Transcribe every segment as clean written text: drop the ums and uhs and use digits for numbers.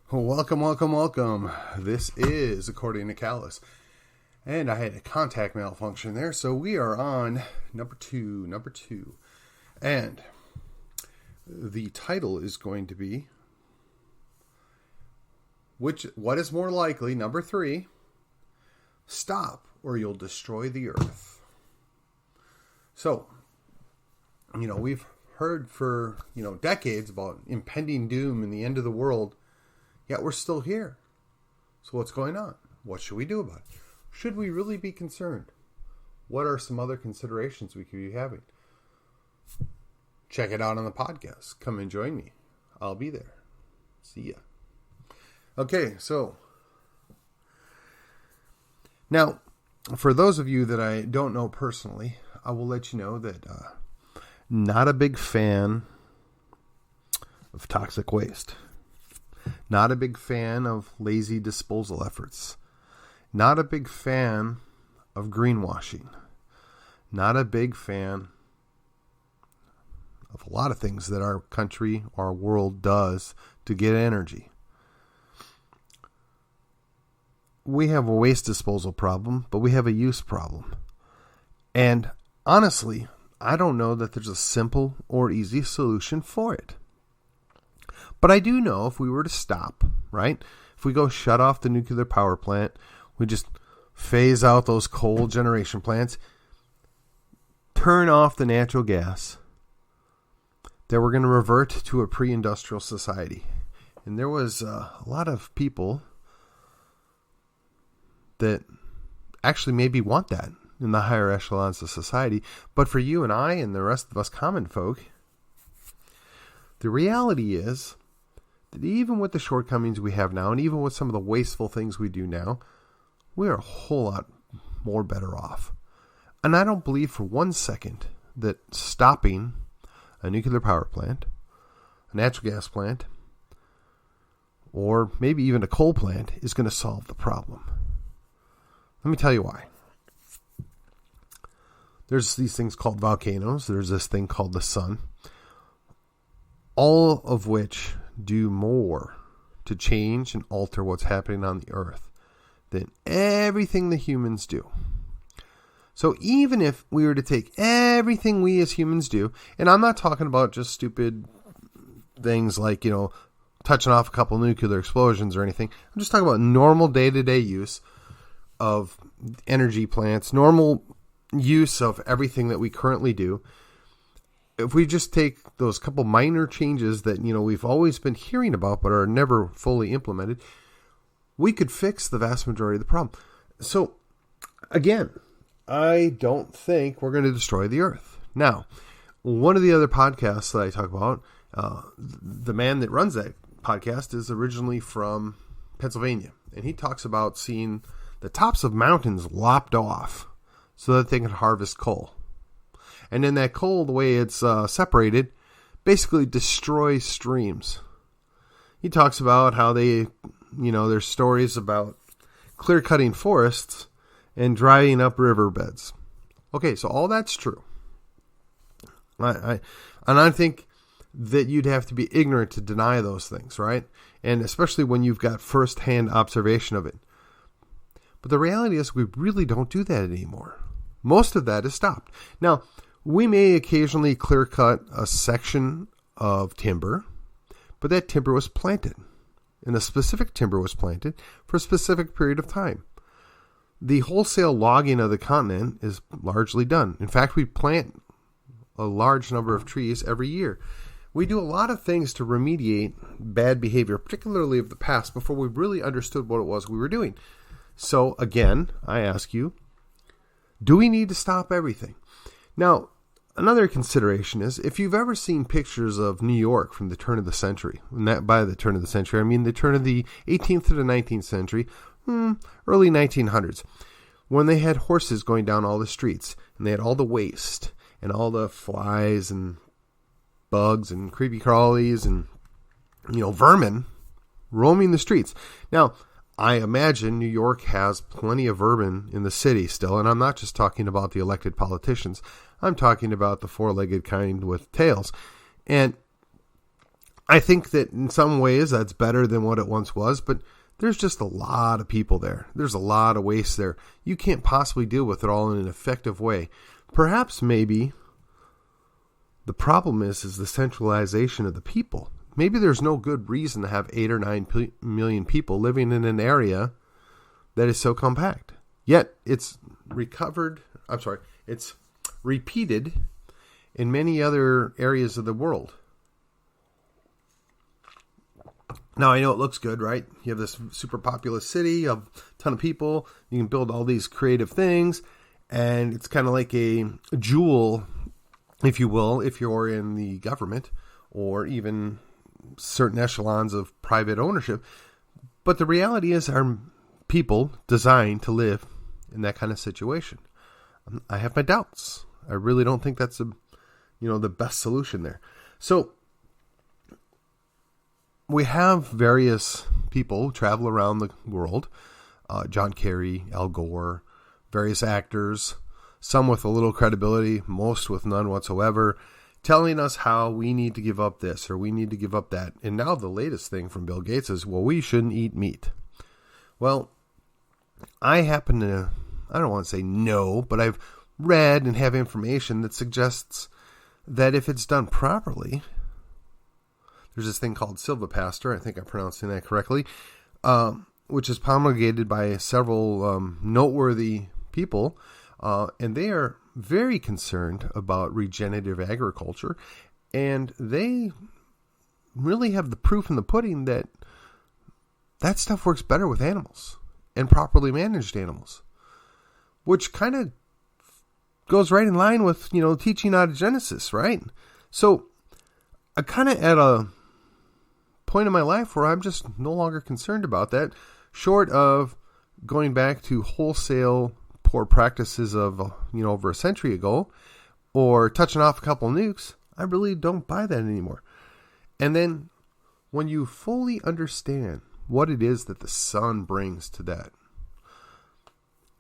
Welcome, welcome, welcome. This is According to Callus. And I had a contact malfunction there, so we are on number two. And the title is going to be, what is more likely, number 3, stop or you'll destroy the earth. So, we've heard for, decades about impending doom and the end of the world. Yet we're still here. So what's going on? What should we do about it? Should we really be concerned? What are some other considerations we could be having? Check it out on the podcast. Come and join me. I'll be there. See ya. Okay, so now, for those of you that I don't know personally, I will let you know that not a big fan of toxic waste. Not a big fan of lazy disposal efforts. Not a big fan of greenwashing. Not a big fan of a lot of things that our country, our world does to get energy. We have a waste disposal problem, but we have a use problem. And honestly, I don't know that there's a simple or easy solution for it. But I do know if we were to stop, right? If we go shut off the nuclear power plant, we just phase out those coal generation plants, turn off the natural gas, that we're going to revert to a pre-industrial society. And there was a lot of people that actually maybe want that in the higher echelons of society. But for you and I and the rest of us common folk, the reality is that even with the shortcomings we have now, and even with some of the wasteful things we do now, we are a whole lot more better off. And I don't believe for 1 second that stopping a nuclear power plant, a natural gas plant, or maybe even a coal plant is going to solve the problem. Let me tell you why. There's these things called volcanoes. There's this thing called the sun. All of which do more to change and alter what's happening on the earth than everything the humans do. So even if we were to take everything we as humans do, and I'm not talking about just stupid things like, touching off a couple nuclear explosions or anything. I'm just talking about normal day-to-day use of energy plants, normal use of everything that we currently do. If we just take those couple minor changes that, we've always been hearing about but are never fully implemented, we could fix the vast majority of the problem. So, again, I don't think we're going to destroy the earth. Now, one of the other podcasts that I talk about, the man that runs that podcast is originally from Pennsylvania. And he talks about seeing the tops of mountains lopped off so that they can harvest coal. And then that coal, the way it's separated, basically destroys streams. He talks about how they, there's stories about clear-cutting forests and drying up riverbeds. Okay, so all that's true. I think that you'd have to be ignorant to deny those things, right? And especially when you've got first-hand observation of it. But the reality is we really don't do that anymore. Most of that is stopped. Now, we may occasionally clear cut a section of timber, but that timber was planted. And a specific timber was planted for a specific period of time. The wholesale logging of the continent is largely done. In fact, we plant a large number of trees every year. We do a lot of things to remediate bad behavior, particularly of the past, before we really understood what it was we were doing. So again, I ask you, do we need to stop everything? Now, another consideration is if you've ever seen pictures of New York from the turn of the century, and that by the turn of the century, I mean the turn of the 18th to the 19th century, early 1900s, when they had horses going down all the streets, and they had all the waste, and all the flies and bugs and creepy crawlies and, vermin roaming the streets. Now, I imagine New York has plenty of vermin in the city still, and I'm not just talking about the elected politicians. I'm talking about the four-legged kind with tails. And I think that in some ways that's better than what it once was, but there's just a lot of people there. There's a lot of waste there. You can't possibly deal with it all in an effective way. Perhaps maybe the problem is the centralization of the people. Maybe there's no good reason to have 8 or 9 million people living in an area that is so compact. Yet it's it's repeated in many other areas of the world. Now, I know it looks good, right? You have this super populous city of a ton of people. You can build all these creative things. And it's kind of like a jewel, if you will, if you're in the government or even certain echelons of private ownership. But the reality is, are people designed to live in that kind of situation? I have my doubts. I really don't think that's the best solution there. So we have various people travel around the world. John Kerry, Al Gore, various actors, some with a little credibility, most with none whatsoever, telling us how we need to give up this or we need to give up that. And now the latest thing from Bill Gates is, well, we shouldn't eat meat. Well, I happen to, I don't want to say no, but I've read and have information that suggests that if it's done properly, there's this thing called Silvopastor, I think I'm pronouncing that correctly, which is promulgated by several noteworthy people, and they are very concerned about regenerative agriculture, and they really have the proof in the pudding that that stuff works better with animals and properly managed animals, which kind of goes right in line with, teaching out of Genesis, right? So I'm kind of at a point in my life where I'm just no longer concerned about that, short of going back to wholesale poor practices of, over a century ago, or touching off a couple nukes. I really don't buy that anymore. And then when you fully understand what it is that the sun brings to that,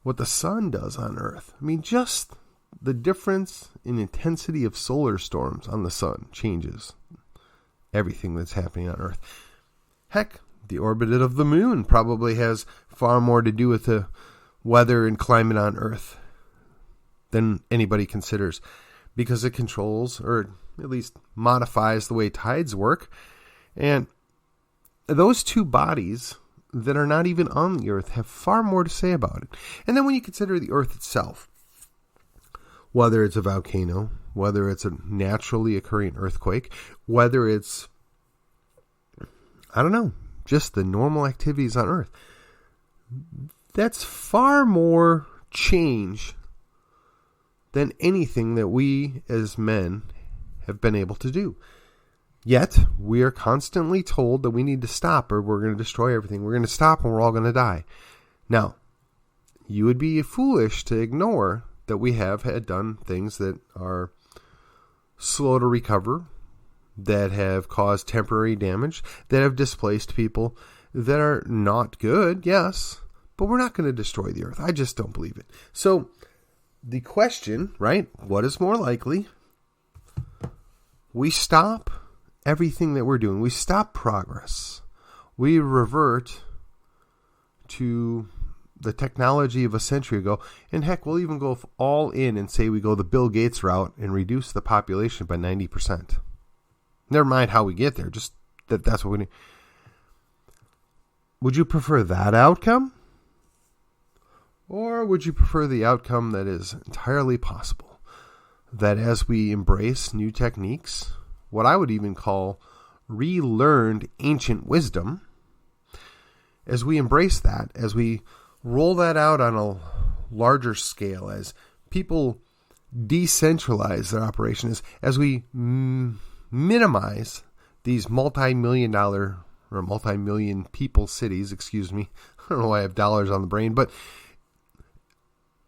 what the sun does on Earth, just the difference in intensity of solar storms on the sun changes everything that's happening on Earth. Heck, the orbit of the moon probably has far more to do with the weather and climate on Earth than anybody considers, because it controls, or at least modifies, the way tides work. And those two bodies that are not even on the Earth have far more to say about it. And then when you consider the Earth itself, whether it's a volcano, whether it's a naturally occurring earthquake, whether it's, just the normal activities on Earth, that's far more change than anything that we as men have been able to do. Yet, we are constantly told that we need to stop or we're going to destroy everything. We're going to stop and we're all going to die. Now, you would be foolish to ignore that we have had done things that are slow to recover, that have caused temporary damage, that have displaced people, that are not good, yes, but we're not going to destroy the Earth. I just don't believe it. So the question, right, what is more likely? We stop everything that we're doing. We stop progress. We revert to the technology of a century ago. And heck, we'll even go all in and say we go the Bill Gates route and reduce the population by 90%. Never mind how we get there, just that's what we need. Would you prefer that outcome? Or would you prefer the outcome that is entirely possible? That as we embrace new techniques, what I would even call relearned ancient wisdom, as we embrace that, as we roll that out on a larger scale, as people decentralize their operations, as we minimize these multi-million dollar or multi-million people cities, I don't know why I have dollars on the brain, but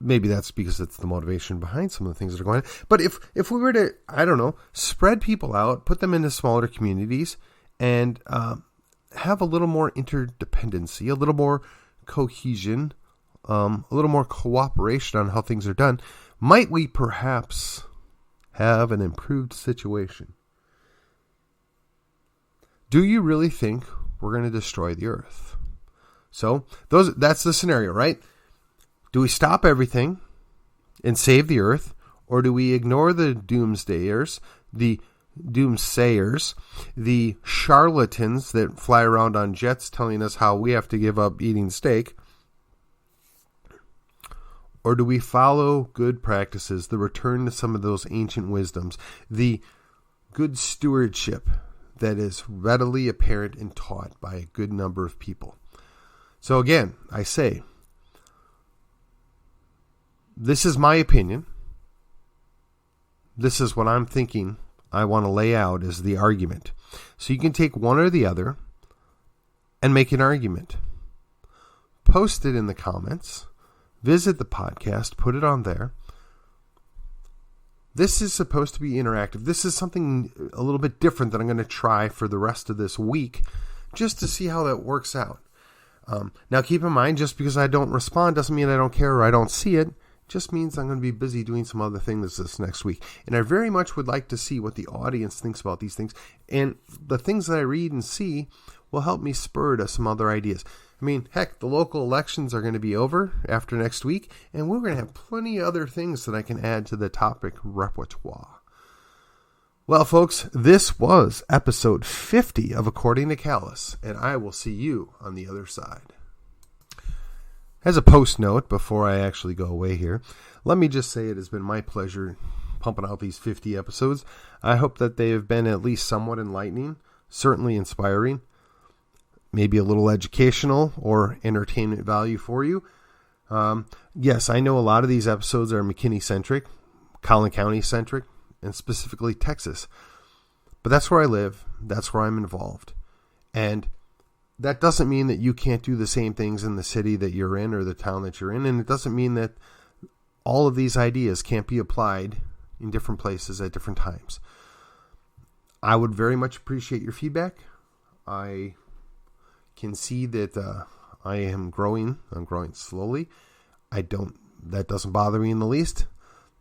maybe that's because it's the motivation behind some of the things that are going on. But if we were to, spread people out, put them into smaller communities, and have a little more interdependency, a little more cohesion, a little more cooperation on how things are done, might we perhaps have an improved situation? Do you really think we're going to destroy the earth? So that's the scenario, right? Do we stop everything and save the earth, or do we ignore the doomsayers, the charlatans that fly around on jets telling us how we have to give up eating steak? Or do we follow good practices, the return to some of those ancient wisdoms, the good stewardship that is readily apparent and taught by a good number of people? So again, I say, this is my opinion. This is what I'm thinking I want to lay out as the argument. So you can take one or the other and make an argument. Post it in the comments. Visit the podcast. Put it on there. This is supposed to be interactive. This is something a little bit different that I'm going to try for the rest of this week just to see how that works out. Now, keep in mind, just because I don't respond doesn't mean I don't care or I don't see it. It just means I'm going to be busy doing some other things this next week. And I very much would like to see what the audience thinks about these things. And the things that I read and see will help me spur to some other ideas. I mean, heck, the local elections are going to be over after next week, and we're going to have plenty of other things that I can add to the topic repertoire. Well, folks, this was episode 50 of According to Callus, and I will see you on the other side. As a post note, before I actually go away here, let me just say it has been my pleasure pumping out these 50 episodes. I hope that they have been at least somewhat enlightening, certainly inspiring, maybe a little educational or entertainment value for you. Yes, I know a lot of these episodes are McKinney-centric, Collin County-centric, and specifically Texas. But that's where I live. That's where I'm involved. And that doesn't mean that you can't do the same things in the city that you're in or the town that you're in. And it doesn't mean that all of these ideas can't be applied in different places at different times. I would very much appreciate your feedback. I can see that I am growing. I'm growing slowly. That doesn't bother me in the least.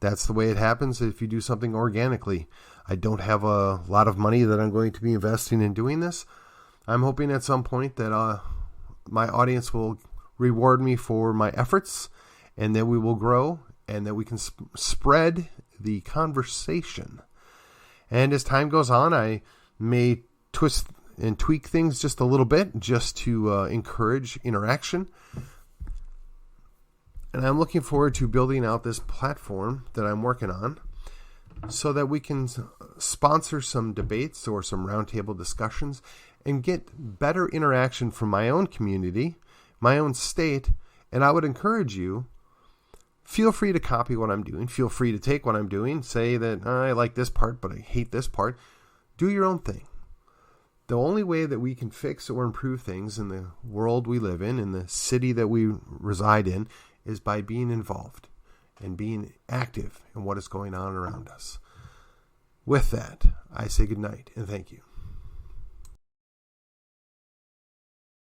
That's the way it happens if you do something organically. I don't have a lot of money that I'm going to be investing in doing this. I'm hoping at some point that my audience will reward me for my efforts, and that we will grow, and that we can spread the conversation. And as time goes on, I may twist and tweak things just a little bit just to encourage interaction. And I'm looking forward to building out this platform that I'm working on so that we can sponsor some debates or some roundtable discussions and get better interaction from my own community, my own state. And I would encourage you, feel free to copy what I'm doing. Feel free to take what I'm doing. Say that I like this part, but I hate this part. Do your own thing. The only way that we can fix or improve things in the world we live in the city that we reside in, is by being involved and being active in what is going on around us. With that, I say good night and thank you.